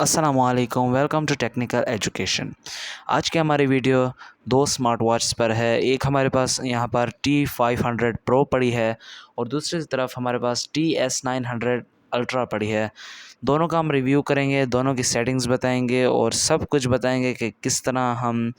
अस्सलामुअलैकुम, welcome to technical education. आज की हमारी वीडियो दो स्मार्ट वॉच पर है। एक हमारे पास यहाँ पर T500 Pro पड़ी है और दूसरी तरफ हमारे पास TS900 अल्ट्रा पड़ी है। दोनों का हम रिव्यू करेंगे, दोनों की सेटिंग्स बताएंगे और सब कुछ बताएंगे कि किस तरह हम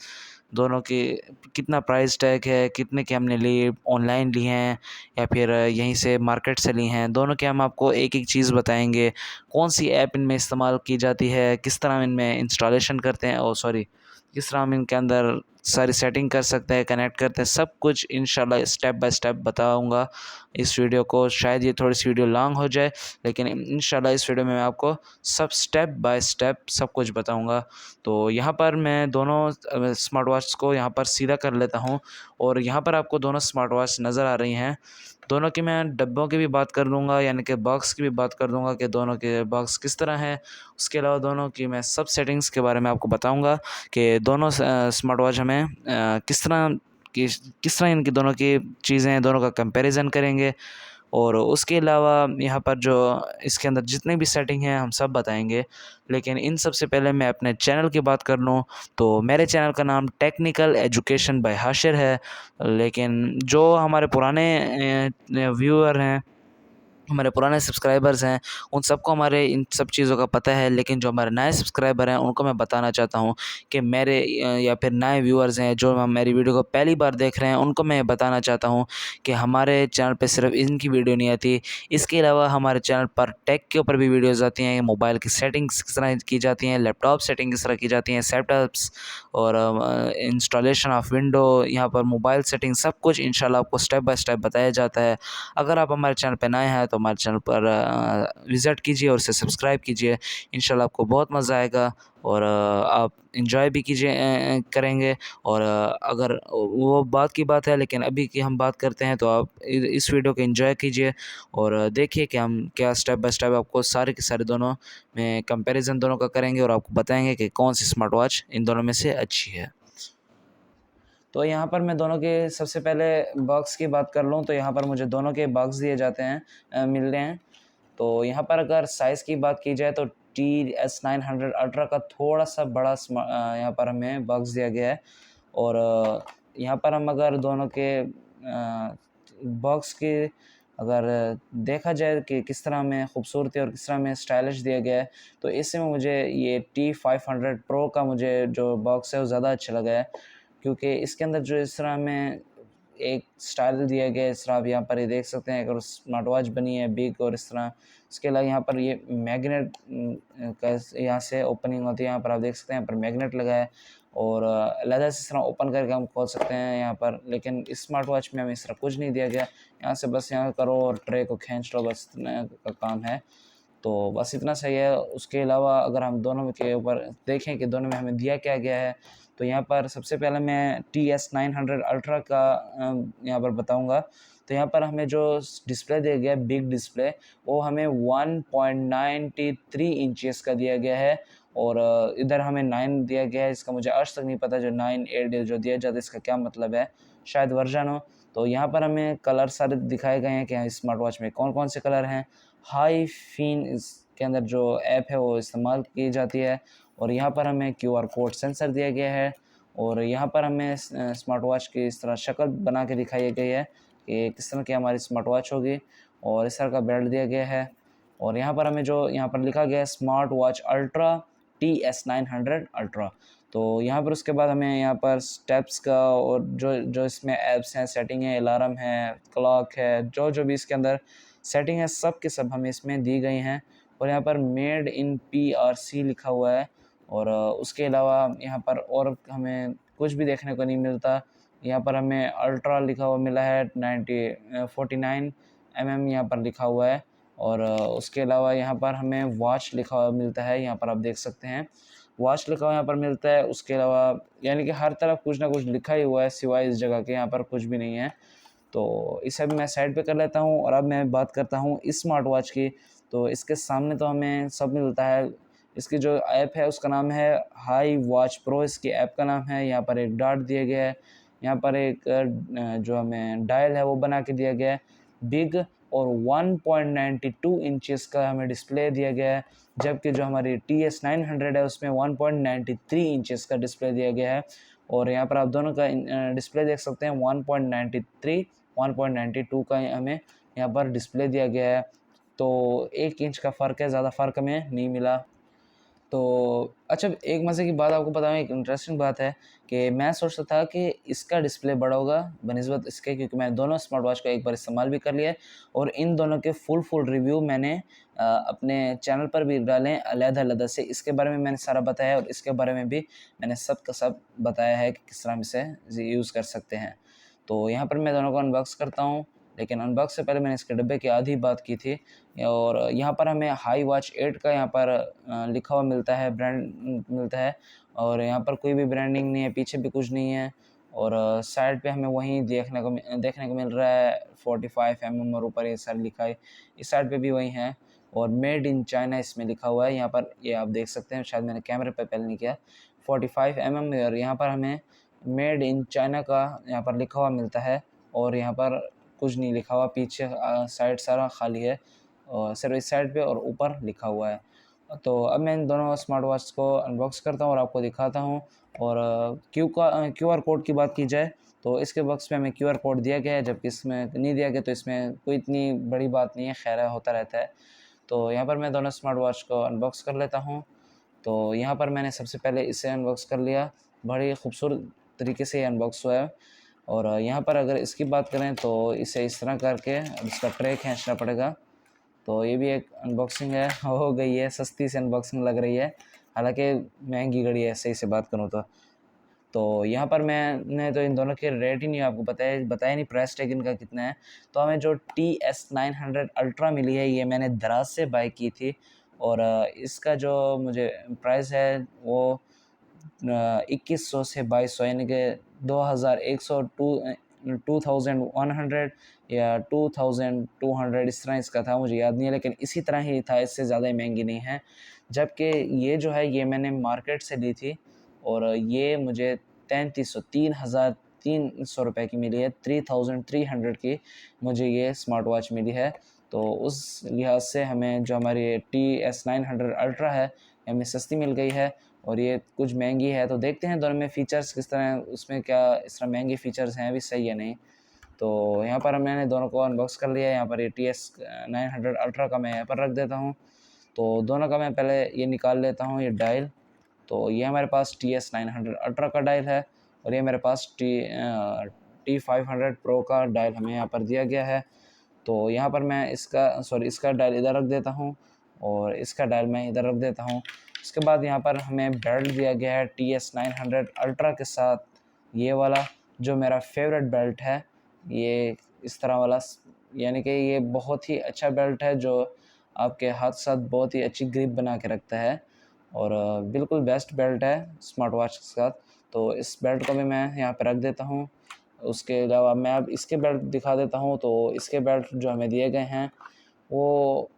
दोनों की कितना प्राइस टैग है, कितने के हमने लिए, ऑनलाइन लिए हैं या फिर यहीं से मार्केट से लिए हैं। दोनों के हम आपको एक एक चीज़ बताएंगे, कौन सी ऐप इनमें इस्तेमाल की जाती है, किस तरह इनमें इंस्टॉलेशन करते हैं और सॉरी किस तरह हम इनके अंदर सारी सेटिंग कर सकते हैं, कनेक्ट करते हैं, सब कुछ इंशाल्लाह स्टेप बाय स्टेप बताऊंगा इस वीडियो को। शायद ये थोड़ी सी वीडियो लॉन्ग हो जाए, लेकिन इंशाल्लाह इस वीडियो में मैं आपको सब स्टेप बाय स्टेप सब कुछ बताऊंगा। तो यहाँ पर मैं दोनों स्मार्ट वॉच को यहाँ पर सीधा कर लेता हूँ और यहाँ पर आपको दोनों स्मार्ट वॉच नज़र आ रही हैं। दोनों की मैं डब्बों की भी बात कर लूँगा, यानी कि बॉक्स की भी बात कर दूँगा कि दोनों के बॉक्स किस तरह हैं। उसके अलावा दोनों की मैं सब सेटिंग्स के बारे में आपको बताऊँगा कि दोनों स्मार्ट वॉच हमें किस तरह इनकी दोनों की चीज़ें, दोनों का कंपैरिजन करेंगे। और उसके अलावा यहाँ पर जो इसके अंदर जितनी भी सेटिंग हैं हम सब बताएंगे। लेकिन इन सब से पहले मैं अपने चैनल की बात कर लूँ तो मेरे चैनल का नाम टेक्निकल एजुकेशन बाय हाशिर है। लेकिन जो हमारे पुराने व्यूअर हैं, हमारे पुराने सब्सक्राइबर्स हैं, उन सबको हमारे इन सब चीज़ों का पता है। लेकिन जो हमारे नए सब्सक्राइबर हैं उनको मैं बताना चाहता हूँ कि मेरे या फिर नए व्यूअर्स हैं जो मेरी वीडियो को पहली बार देख रहे हैं, उनको मैं बताना चाहता हूँ कि हमारे चैनल पे सिर्फ इनकी वीडियो नहीं आती, इसके अलावा हमारे चैनल पर टेक के ऊपर भी वीडियोज़ आती हैं। मोबाइल की सेटिंग्स किस तरह की जाती हैं, लैपटॉप सेटिंग किस तरह की जाती हैं, सेटअप्स और इंस्टॉलेशन ऑफ विंडो, यहाँ पर मोबाइल सेटिंग, सब कुछ इंशाल्लाह आपको स्टेप बाय स्टेप बताया जाता है। अगर आप हमारे चैनल पर नए हैं तो हमारे चैनल पर विज़िट कीजिए और इसे सब्सक्राइब कीजिए। इंशाल्लाह आपको बहुत मज़ा आएगा और आप इंजॉय भी करेंगे। और अगर वो बात की बात है, लेकिन अभी की हम बात करते हैं, तो आप इस वीडियो को एंजॉय कीजिए और देखिए कि हम क्या स्टेप बाय स्टेप आपको सारे के सारे दोनों में कंपैरिजन दोनों का करेंगे और आपको बताएंगे कि कौन सी स्मार्ट वॉच इन दोनों में से अच्छी है। तो यहाँ पर मैं दोनों के सबसे पहले बॉक्स की बात कर लूँ तो यहाँ पर मुझे दोनों के बॉक्स दिए जाते हैं, मिल रहे हैं। तो यहाँ पर अगर साइज़ की बात की जाए तो TS900 अल्ट्रा का थोड़ा सा बड़ा यहाँ पर हमें बॉक्स दिया गया है। और यहाँ पर हम अगर दोनों के बॉक्स की अगर देखा जाए कि किस तरह में खूबसूरती और किस तरह में स्टाइलिश दिया गया है, तो इसमें मुझे ये T500 Pro का मुझे जो बॉक्स है वो ज़्यादा अच्छा लगा है। क्योंकि इसके अंदर जो इस तरह में एक स्टाइल दिया गया है, इस तरह आप यहाँ पर ये देख सकते हैं, अगर स्मार्ट वॉच बनी है बिग और इस तरह। इसके अलावा यहाँ पर ये मैग्नेट का यहाँ से ओपनिंग होती है, यहाँ पर आप देख सकते हैं, यहाँ पर मैग्नेट लगा है और अलहदा से इस तरह ओपन करके हम खोल सकते हैं यहाँ पर। लेकिन इस स्मार्ट वॉच में हमें इस तरह कुछ नहीं दिया गया, यहाँ से बस यहाँ करो और ट्रे को खींच लो, बस इतना का काम है। तो बस इतना सही है। उसके अलावा अगर हम दोनों के ऊपर देखें कि दोनों में हमें दिया क्या गया है, तो यहाँ पर सबसे पहले मैं TS900 अल्ट्रा का यहाँ पर बताऊँगा। तो यहाँ पर हमें जो डिस्प्ले दिया गया है, बिग डिस्प्ले, वो हमें 1.93 इंचेस का दिया गया है और इधर हमें 9 दिया गया है। इसका मुझे आज तक नहीं पता जो 9 8 जो दिया जाता है इसका क्या मतलब है, शायद वर्जन हो। तो यहाँ पर हमें कलर सारे दिखाए गए हैं कि स्मार्ट वॉच में कौन कौन से कलर हैं। हाई फिन इसके अंदर जो ऐप है वो इस्तेमाल की जाती है और यहाँ पर हमें QR कोड सेंसर दिया गया है और यहाँ पर हमें स्मार्ट वॉच की इस तरह शक्ल बना के दिखाई गई है कि किस तरह की हमारी स्मार्ट वॉच होगी और इस तरह का बेल्ट दिया गया है। और यहाँ पर हमें जो यहाँ पर लिखा गया है smart watch ultra TS900 ultra. तो यहाँ पर उसके बाद हमें यहाँ पर स्टेप्स का और जो जो इसमें ऐप्स हैं, सेटिंग है, अलार्म है, क्लॉक है, जो जो भी इसके अंदर सेटिंग है, सब के सब हमें इसमें दी गई हैं। और यहाँ पर मेड इन PRC लिखा हुआ है और उसके अलावा यहाँ पर और हमें कुछ भी देखने को नहीं मिलता। यहाँ पर हमें अल्ट्रा लिखा हुआ मिला है, 49 mm यहाँ पर लिखा हुआ है और उसके अलावा यहाँ पर हमें वॉच लिखा हुआ मिलता है, यहाँ पर आप देख सकते हैं वॉच लिखा हुआ यहाँ पर मिलता है। उसके अलावा यानी कि हर तरफ कुछ ना कुछ लिखा ही हुआ है, सिवाय इस जगह के यहाँ पर कुछ भी नहीं है। तो इसे भी मैं साइड पे कर लेता हूँ और अब मैं बात करता हूँ इस स्मार्ट वॉच की। तो इसके सामने तो हमें सब मिलता है। इसकी जो ऐप है उसका नाम है हाई वॉच प्रो, इसकी ऐप का नाम है। यहाँ पर एक डॉट दिया गया है, यहाँ पर एक जो हमें डायल है वो बना के दिया गया है। बिग और 1.92 इंचेस का हमें डिस्प्ले दिया गया है, जबकि जो हमारी TS900 है उसमें 1.93 इंचेस का डिस्प्ले दिया गया है। और यहाँ पर आप दोनों का डिस्प्ले देख सकते हैं, 1.93 1.92 का हमें यहाँ पर डिस्प्ले दिया गया है। तो 1 इंच का फ़र्क है, ज़्यादा फ़र्क हमें नहीं मिला। तो अच्छा, एक मज़े की बात आपको बताऊँ, एक इंटरेस्टिंग बात है कि मैं सोचता था कि इसका डिस्प्ले बड़ा होगा बनिस्बत इसके, क्योंकि मैंने दोनों स्मार्ट वॉच को एक बार इस्तेमाल भी कर लिया है और इन दोनोों के फुल रिव्यू मैंने अपने चैनल पर भी डाले हैं अलग-अलग से। इसके बारे में मैंने सारा बताया और इसके बारे में भी मैंने सब का सब बताया है कि किस तरह इसे यूज़ कर सकते हैं। तो यहाँ पर मैं दोनों को अनबॉक्स करता हूँ, लेकिन अनबॉक्स से पहले मैंने इसके डिब्बे की आधी बात की थी। और यहाँ पर हमें हाई वॉच 8 का यहाँ पर लिखा हुआ मिलता है, ब्रांड मिलता है, और यहाँ पर कोई भी ब्रांडिंग नहीं है, पीछे भी कुछ नहीं है। और साइड पे हमें वहीं देखने को मिल रहा है 45 mm और ऊपर ये सारा लिखा है, इस साइड पे भी वही है। और मेड इन चाइना इसमें लिखा हुआ है, यहाँ पर ये आप देख सकते हैं, शायद मैंने कैमरे पे पहले नहीं किया। 45 mm और यहाँ पर हमें मेड इन चाइना का यहाँ पर लिखा हुआ मिलता है, और यहाँ पर कुछ नहीं लिखा हुआ, पीछे साइड सारा खाली है, और सिर्फ इस साइड पे और ऊपर लिखा हुआ है। तो अब मैं इन दोनों स्मार्ट वॉच को अनबॉक्स करता हूँ और आपको दिखाता हूँ। और QR कोड की बात की जाए तो इसके बॉक्स में हमें QR कोड दिया गया है, जबकि इसमें नहीं दिया गया, तो इसमें कोई इतनी बड़ी बात नहीं है, खैर होता रहता है। तो यहाँ पर मैं दोनों स्मार्ट वॉच को अनबॉक्स कर लेता हूँ। तो यहाँ पर मैंने सबसे पहले इसे अनबॉक्स कर लिया, बड़ी खूबसूरत तरीके से ये अनबॉक्स हुआ है। और यहाँ पर अगर इसकी बात करें तो इसे इस तरह करके अब इसका ट्रे खींचना पड़ेगा। तो ये भी एक अनबॉक्सिंग है, हो गई है, सस्ती सी अनबॉक्सिंग लग रही है, हालांकि महंगी घड़ी है सही से बात करूँ तो। यहाँ पर मैंने तो इन दोनों के रेट ही नहीं आपको बताया नहीं, प्राइस टैग इनका कितना है। तो हमें जो TS900 अल्ट्रा मिली है, ये मैंने दराज से बाय की थी, और इसका जो मुझे प्राइस है वो 2100 से 2200, यानी कि 2100 या 2200 इस तरह इसका था, मुझे याद नहीं है, लेकिन इसी तरह ही था, इससे ज़्यादा महंगी नहीं है। जबकि ये जो है ये मैंने मार्केट से ली थी, और ये मुझे 3,300 रुपये की मिली है, 3,300 की मुझे ये स्मार्ट वॉच मिली है। तो उस लिहाज से हमें जो हमारी TS900 अल्ट्रा है हमें सस्ती मिल गई है, और ये कुछ महंगी है। तो देखते हैं दोनों में फ़ीचर्स किस तरह हैं, उसमें क्या इस तरह महंगे फ़ीचर्स हैं, अभी सही है नहीं। तो यहाँ पर मैंने दोनों को अनबॉक्स कर लिया है। यहाँ पर ये TS900 अल्ट्रा का मैं यहाँ पर रख देता हूँ। तो दोनों का मैं पहले ये निकाल लेता हूँ, ये डायल। तो ये हमारे पास TS900 अल्ट्रा का डायल है, और ये मेरे पास T500 प्रो का डायल हमें यहाँ पर दिया गया है। तो यहाँ पर मैं इसका डायल इधर रख देता हूँ, और इसका डायल मैं इधर रख देता हूँ। इसके बाद यहाँ पर हमें बेल्ट दिया गया है TS900 अल्ट्रा के साथ, ये वाला जो मेरा फेवरेट बेल्ट है, ये इस तरह वाला, यानी कि ये बहुत ही अच्छा बेल्ट है जो आपके हाथ साथ बहुत ही अच्छी ग्रिप बना के रखता है, और बिल्कुल बेस्ट बेल्ट है स्मार्ट वॉच के साथ। तो इस बेल्ट को भी मैं यहाँ पर रख देता हूँ। उसके अलावा मैं अब इसके बेल्ट दिखा देता हूँ। तो इसके बेल्ट जो हमें दिए गए हैं वो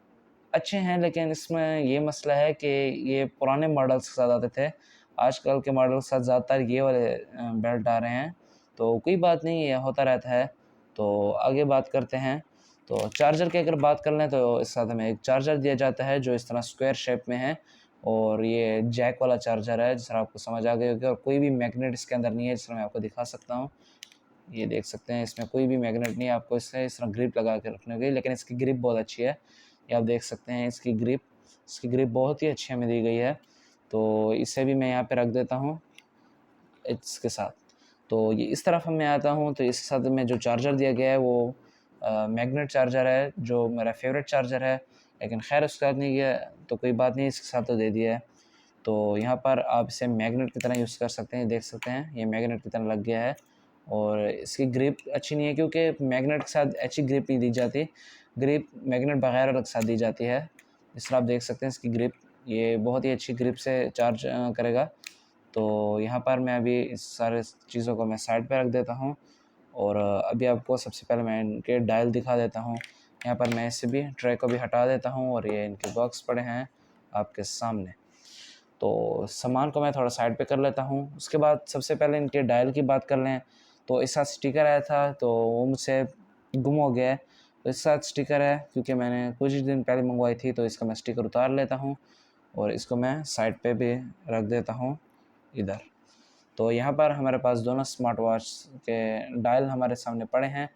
अच्छे हैं, लेकिन इसमें ये मसला है कि ये पुराने मॉडल्स के साथ आते थे, आजकल के मॉडल के साथ ज़्यादातर ये वाले बेल्ट आ रहे हैं। तो कोई बात नहीं, ये होता रहता है। तो आगे बात करते हैं। तो चार्जर की अगर बात कर लें तो इस साथ हमें एक चार्जर दिया जाता है जो इस तरह स्क्वायर शेप में है, और ये जैक वाला चार्जर है, जिस तरह आपको समझ आ गई होगी। और कोई भी मैग्नेट इसके अंदर नहीं है, जिस तरह मैं आपको दिखा सकता हूँ। ये देख सकते हैं, इसमें कोई भी मैग्नेट नहीं है, आपको इससे इस तरह ग्रिप लगा के रखने की, लेकिन इसकी ग्रिप बहुत अच्छी है। ये आप देख सकते हैं, इसकी ग्रिप बहुत ही अच्छी हमें दी गई है। तो इसे भी मैं यहाँ पे रख देता हूँ इसके साथ। तो ये इस तरफ मैं आता हूँ, तो इसके साथ में जो चार्जर दिया गया है वो मैग्नेट चार्जर है, जो मेरा फेवरेट चार्जर है, लेकिन खैर उसके साथ नहीं गया तो कोई बात नहीं, इसके साथ तो दे दिया है। तो यहाँ पर आप इसे मैग्नेट की तरह यूज़ कर सकते हैं, देख सकते हैं ये मैग्नेट की तरह लग गया है। और इसकी ग्रिप अच्छी नहीं है, क्योंकि मैग्नेट के साथ अच्छी ग्रिप नहीं दी जाती, ग्रिप मैग्नेट बगैर अलग साथ दी जाती है। इस तरह आप देख सकते हैं इसकी ग्रिप, ये बहुत ही अच्छी ग्रिप से चार्ज करेगा। तो यहाँ पर मैं अभी इस सारे चीज़ों को मैं साइड पे रख देता हूँ, और अभी आपको सबसे पहले मैं इनके डायल दिखा देता हूँ। यहाँ पर मैं इसे भी ट्रे को भी हटा देता हूँ, और ये इनके बॉक्स पड़े हैं आपके सामने। तो सामान को मैं थोड़ा साइड पे कर लेता हूँ। उसके बाद सबसे पहले इनके डायल की बात कर लें तो इसका स्टिकर आया था, तो वो मुझसे गुम हो गया है। तो इस साथ स्टिकर है, क्योंकि मैंने कुछ ही दिन पहले मंगवाई थी, तो इसका मैं स्टिकर उतार लेता हूँ और इसको मैं साइड पे भी रख देता हूँ इधर। तो यहाँ पर हमारे पास दोनों स्मार्ट वॉच के डायल हमारे सामने पड़े हैं।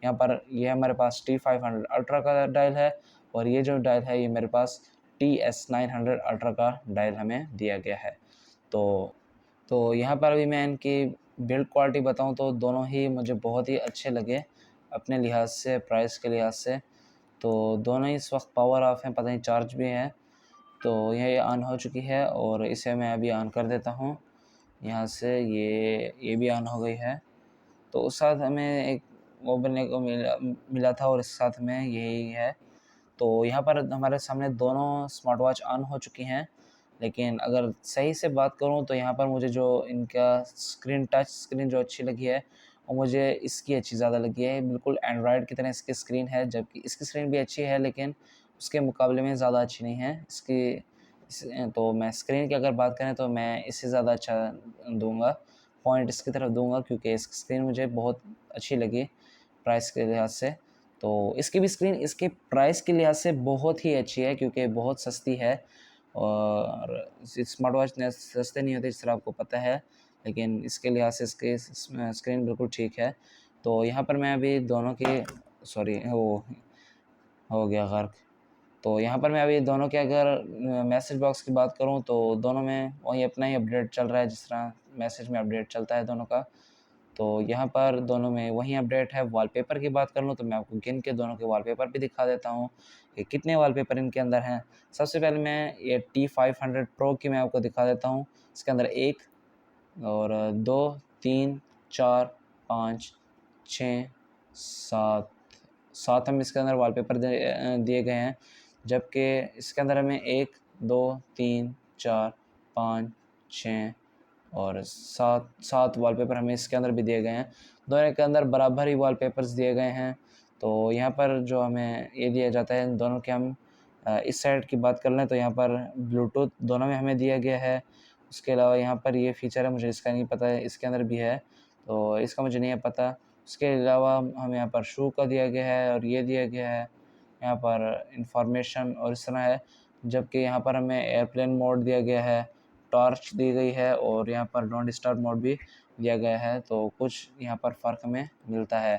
यहाँ पर ये हमारे पास T500 अल्ट्रा का डायल है, और ये जो डायल है ये मेरे पास TS900 अल्ट्रा का डायल हमें दिया गया है। तो यहाँ पर अभी मैं इनकी बिल्ड क्वालिटी बताऊँ तो दोनों ही मुझे बहुत ही अच्छे लगे अपने लिहाज से, प्राइस के लिहाज से। तो दोनों ही इस वक्त पावर ऑफ हैं, पता नहीं चार्ज भी है। तो ये ऑन हो चुकी है और इसे मैं अभी ऑन कर देता हूँ यहाँ से। ये भी ऑन हो गई है। तो उस साथ हमें एक वो बनने को मिला था, और इस साथ में यही है। तो यहाँ पर हमारे सामने दोनों स्मार्ट वॉच ऑन हो चुकी हैं, लेकिन अगर सही से बात करूँ तो यहाँ पर मुझे जो इनका स्क्रीन, टच स्क्रीन जो अच्छी लगी है, वो मुझे इसकी अच्छी ज़्यादा लगी है। बिल्कुल एंड्रॉयड की तरह इसकी स्क्रीन है, जबकि इसकी स्क्रीन भी अच्छी है, लेकिन उसके मुकाबले में ज़्यादा अच्छी नहीं है इसकी। तो मैं स्क्रीन की अगर बात करें तो मैं इससे ज़्यादा अच्छा दूँगा, पॉइंट इसकी तरफ दूँगा, क्योंकि इसकी स्क्रीन मुझे बहुत अच्छी लगी प्राइस के लिहाज से। तो इसकी भी स्क्रीन इसके प्राइस के लिहाज से बहुत ही अच्छी है, क्योंकि बहुत सस्ती है। और स्मार्ट वॉच सस्ते नहीं होते, जिस तरह आपको पता है, लेकिन इसके लिहाज से इसकी स्क्रीन बिल्कुल ठीक है। तो यहाँ पर मैं अभी दोनों की, सॉरी वो हो गया गर्क। तो यहाँ पर मैं अभी दोनों के अगर मैसेज बॉक्स की बात करूँ तो दोनों में वही अपना ही अपडेट चल रहा है, जिस तरह मैसेज में अपडेट चलता है दोनों का। तो यहाँ पर दोनों में वही अपडेट है। वॉलपेपर की बात कर लूँ तो मैं आपको गिन के दोनों के वॉलपेपर भी दिखा देता हूँ कि कितने वॉलपेपर इनके अंदर हैं। सबसे पहले मैं ये T500 Pro की मैं आपको दिखा देता हूँ। इसके अंदर 1 और 2 3 4 5 6 7 7 हम इसके अंदर वॉलपेपर दिए गए हैं, जबकि इसके अंदर हमें 1 2 3 4 5 6 और 7 वॉलपेपर हमें इसके अंदर भी दिए गए हैं। दोनों के अंदर बराबर ही वॉलपेपर्स दिए गए हैं। तो यहाँ पर जो हमें ये दिया जाता है, इन दोनों के हम इस साइड की बात कर लें तो यहाँ पर ब्लूटूथ दोनों में हमें दिया गया है। उसके अलावा यहाँ पर ये फ़ीचर है, मुझे इसका नहीं पता है, इसके अंदर भी है, तो इसका मुझे नहीं है पता। उसके अलावा हमें यहाँ पर शू का दिया गया है, और ये दिया गया है यहाँ पर इंफॉर्मेशन और इस तरह है। जबकि यहाँ पर हमें एयरप्लेन मोड दिया गया है, टॉर्च दी गई है, और यहाँ पर डोंट डिस्टर्ब मोड भी दिया गया है। तो कुछ यहाँ पर फ़र्क हमें मिलता है।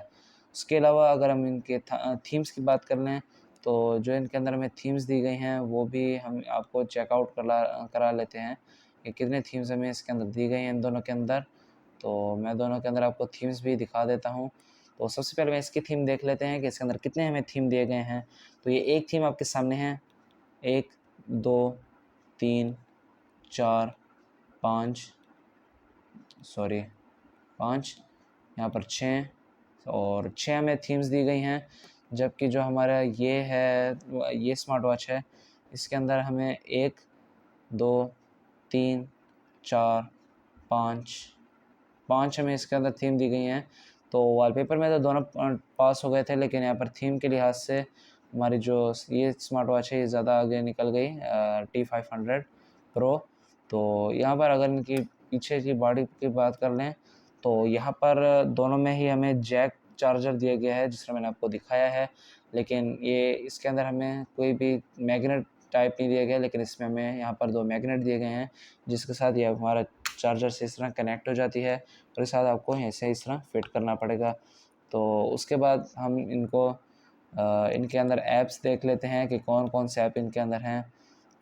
उसके अलावा अगर हम इनके थीम्स की बात कर लें तो जो इनके अंदर हमें थीम्स दी गई हैं वो भी हम आपको चेकआउट करा लेते हैं कि कितने थीम्स हमें इसके अंदर दी गई हैं इन दोनों के अंदर। तो मैं दोनों के अंदर आपको थीम्स भी दिखा देता हूँ। तो सबसे पहले मैं इसकी थीम देख लेते हैं कि इसके अंदर कितने हमें थीम दिए गए हैं। तो ये एक थीम आपके सामने है, 1 2 3 4 5 सॉरी 5, यहाँ पर 6 और 6 हमें थीम्स दी गई हैं। जबकि जो हमारा ये है, ये स्मार्ट वॉच है, इसके अंदर हमें 1 2 3 4 5 5 हमें इसके अंदर थीम दी गई हैं। तो वॉलपेपर में तो दोनों पास हो गए थे, लेकिन यहाँ पर थीम के लिहाज से हमारी जो ये स्मार्ट वॉच है ये ज़्यादा आगे निकल गई, T500 Pro। तो यहाँ पर अगर इनकी पीछे की बॉडी की बात कर लें तो यहाँ पर दोनों में ही हमें जैक चार्जर दिया गया है, जिस तरह मैंने आपको दिखाया है। लेकिन ये इसके अंदर हमें कोई भी मैग्नेट टाइप नहीं दिया गया, लेकिन इसमें हमें यहाँ पर 2 मैग्नेट दिए गए हैं, जिसके साथ ये हमारा चार्जर से इस तरह कनेक्ट हो जाती है, और इस साथ आपको ऐसे इस तरह फिट करना पड़ेगा। तो उसके बाद हम इनको इनके अंदर ऐप्स देख लेते हैं कि कौन कौन से ऐप इनके अंदर हैं।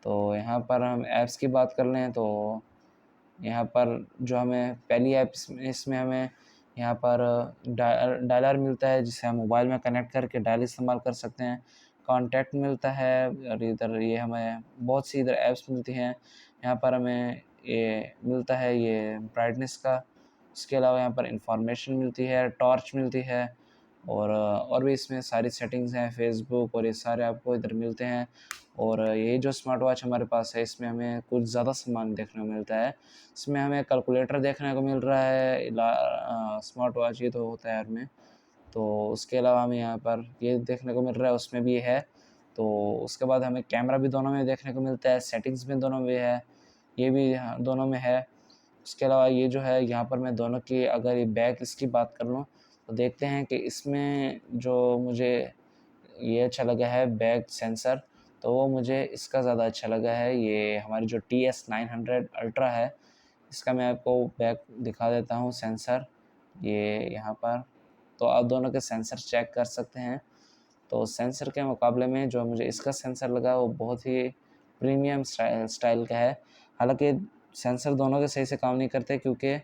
तो यहाँ पर हम ऐप्स की बात कर लें तो यहाँ पर जो हमें पहली ऐप इसमें हमें यहाँ पर डायलर मिलता है, जिसे हम मोबाइल में कनेक्ट करके डायल इस्तेमाल कर सकते हैं। कॉन्टैक्ट मिलता है, और इधर ये हमें बहुत सी इधर ऐप्स मिलती हैं। यहाँ पर हमें ये मिलता है ये ब्राइटनेस का। इसके अलावा यहाँ पर इंफॉर्मेशन मिलती है, टॉर्च मिलती है, और भी इसमें सारी सेटिंग्स हैं, फेसबुक और ये सारे आपको इधर मिलते हैं। और ये जो स्मार्ट वॉच हमारे पास है इसमें हमें कुछ ज़्यादा सामान देखने को मिलता है। इसमें हमें कैलकुलेटर देखने को मिल रहा है, स्मार्ट वॉच ये तो होता है हमें। तो उसके अलावा हमें यहाँ पर ये देखने को मिल रहा है, उसमें भी है। तो उसके बाद हमें कैमरा भी दोनों में देखने को मिलता है, सेटिंग्स भी दोनों में है, ये भी दोनों में है। उसके अलावा ये जो है यहाँ पर मैं दोनों की अगर ये बैक इसकी बात कर लूँ तो देखते हैं कि इसमें जो मुझे ये अच्छा लगा है बैक सेंसर, तो वो मुझे इसका ज़्यादा अच्छा लगा है। ये हमारी जो TS900 अल्ट्रा है, इसका मैं आपको बैक दिखा देता हूँ सेंसर, ये यहाँ पर। तो आप दोनों के सेंसर चेक कर सकते हैं। तो सेंसर के मुकाबले में जो मुझे इसका सेंसर लगा वो बहुत ही प्रीमियम स्टाइल का है। हालांकि सेंसर दोनों के सही से काम नहीं करते, क्योंकि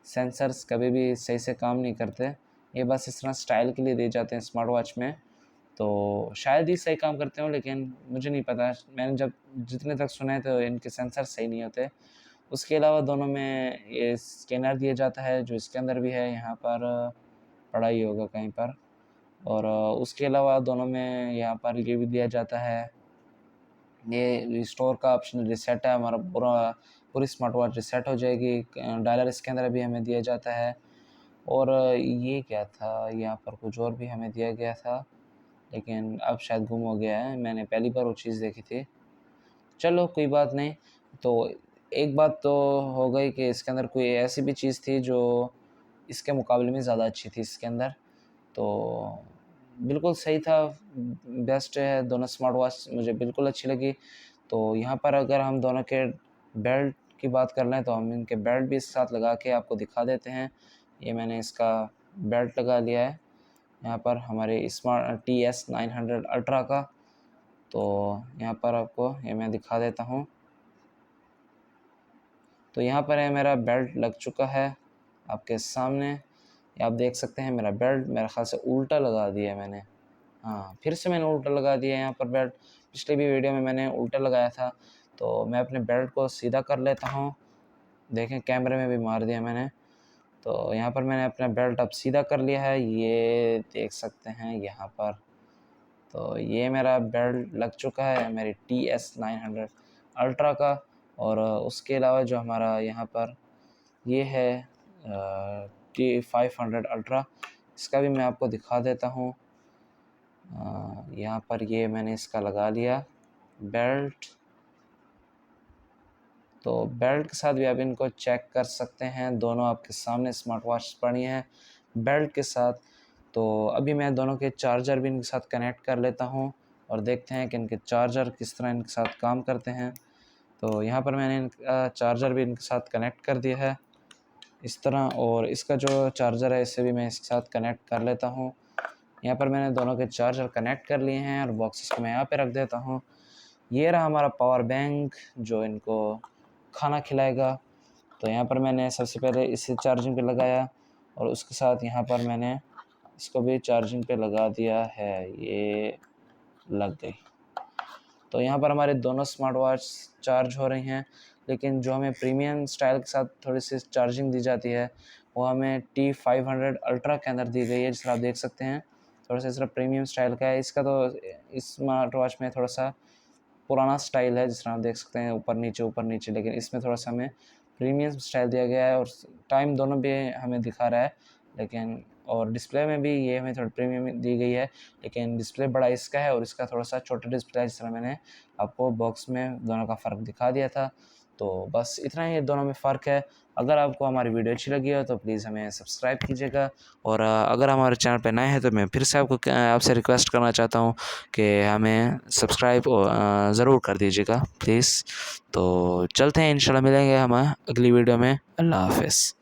सेंसर्स कभी भी सही से काम नहीं करते, ये बस इस तरह स्टाइल के लिए दिए जाते हैं स्मार्ट वॉच में। तो शायद ही सही काम करते हो, लेकिन मुझे नहीं पता। मैंने जब जितने तक सुना है तो इनके सेंसर सही नहीं होते। उसके अलावा दोनों में ये स्कैनर दिया जाता है, जो इसके अंदर भी है, यहाँ पर पड़ा ही होगा कहीं पर। और उसके अलावा दोनों में यहाँ पर ये भी दिया जाता है, ये रिस्टोर का ऑप्शन, रिसेट है, हमारा पूरी स्मार्ट वॉच रिसेट हो जाएगी। डायलर इसके अंदर भी हमें दिया जाता है। और ये क्या था, यहाँ पर कुछ और भी हमें दिया गया था, लेकिन अब शायद गुम हो गया है। मैंने पहली बार वो चीज़ देखी थी। चलो कोई बात नहीं। तो एक बात तो हो गई कि इसके अंदर कोई ऐसी भी चीज़ थी जो इसके मुकाबले में ज़्यादा अच्छी थी इसके अंदर। तो बिल्कुल सही था, बेस्ट है। दोनों स्मार्ट वॉच मुझे बिल्कुल अच्छी लगी। तो यहाँ पर अगर हम दोनों के बेल्ट की बात कर लें, तो हम इनके बेल्ट भी एक साथ लगा के आपको दिखा देते हैं। ये मैंने इसका बेल्ट लगा लिया है यहाँ पर हमारे स्मार्ट TS900 अल्ट्रा का। तो यहाँ पर आपको ये मैं दिखा देता हूँ। तो यहाँ पर है मेरा बेल्ट लग चुका है आपके सामने। आप देख सकते हैं मेरा बेल्ट मेरे ख़्याल से उल्टा लगा दिया है मैंने। हाँ, फिर से मैंने उल्टा लगा दिया है यहाँ पर बेल्ट। पिछले भी वीडियो में मैंने उल्टा लगाया था। तो मैं अपने बेल्ट को सीधा कर लेता हूँ। देखें, कैमरे में भी मार दिया मैंने। तो यहाँ पर मैंने अपना बेल्ट अब सीधा कर लिया है, ये देख सकते हैं यहाँ पर। तो ये मेरा बेल्ट लग चुका है मेरी TS900 अल्ट्रा का। और उसके अलावा जो हमारा यहाँ पर ये है T500 अल्ट्रा, इसका भी मैं आपको दिखा देता हूँ। यहाँ पर ये मैंने इसका लगा लिया बेल्ट। तो बेल्ट के साथ भी आप इनको चेक कर सकते हैं, दोनों आपके सामने स्मार्ट वॉच पड़ी हैं बेल्ट के साथ। तो अभी मैं दोनों के चार्जर भी इनके साथ कनेक्ट कर लेता हूँ और देखते हैं कि इनके चार्जर किस तरह इनके साथ काम करते हैं। तो यहाँ पर मैंने इनका चार्जर भी इनके साथ कनेक्ट कर दिया है इस तरह, और इसका जो चार्जर है इसे भी मैं इसके साथ कनेक्ट कर लेता हूँ। यहाँ पर मैंने दोनों के चार्जर कनेक्ट कर लिए हैं और बॉक्सेस को मैं यहाँ पे रख देता हूँ। ये रहा हमारा पावर बैंक जो इनको खाना खिलाएगा। तो यहाँ पर मैंने सबसे पहले इसे चार्जिंग पे लगाया और उसके साथ यहाँ पर मैंने इसको भी चार्जिंग पे लगा दिया है, ये लग गई। तो यहाँ पर हमारे दोनों स्मार्ट वॉच चार्ज हो रही हैं। लेकिन जो हमें प्रीमियम स्टाइल के साथ थोड़ी सी चार्जिंग दी जाती है वो हमें T500 अल्ट्रा के अंदर दी गई है, जिस तरह आप देख सकते हैं। थोड़ा सा इस तरह प्रीमियम स्टाइल का है। इसका तो इस स्मार्ट वॉच में थोड़ा सा पुराना स्टाइल है, जिस तरह आप देख सकते हैं, ऊपर नीचे। लेकिन इसमें थोड़ा सा हमें प्रीमियम स्टाइल दिया गया है और टाइम दोनों भी हमें दिखा रहा है। लेकिन और डिस्प्ले में भी ये हमें थोड़ा प्रीमियम दी गई है, लेकिन डिस्प्ले बड़ा इसका है और इसका थोड़ा सा छोटा डिस्प्ले है, जिस तरह मैंने आपको बॉक्स में दोनों का फ़र्क दिखा दिया था। तो बस इतना ही दोनों में फ़र्क है। अगर आपको हमारी वीडियो अच्छी लगी हो तो प्लीज़ हमें सब्सक्राइब कीजिएगा। और अगर हमारे चैनल पर नए हैं तो मैं फिर से आपसे रिक्वेस्ट करना चाहता हूँ कि हमें सब्सक्राइब ज़रूर कर दीजिएगा प्लीज़। तो चलते हैं, इंशाल्लाह मिलेंगे हम अगली वीडियो में। अल्लाह हाफ़िज़।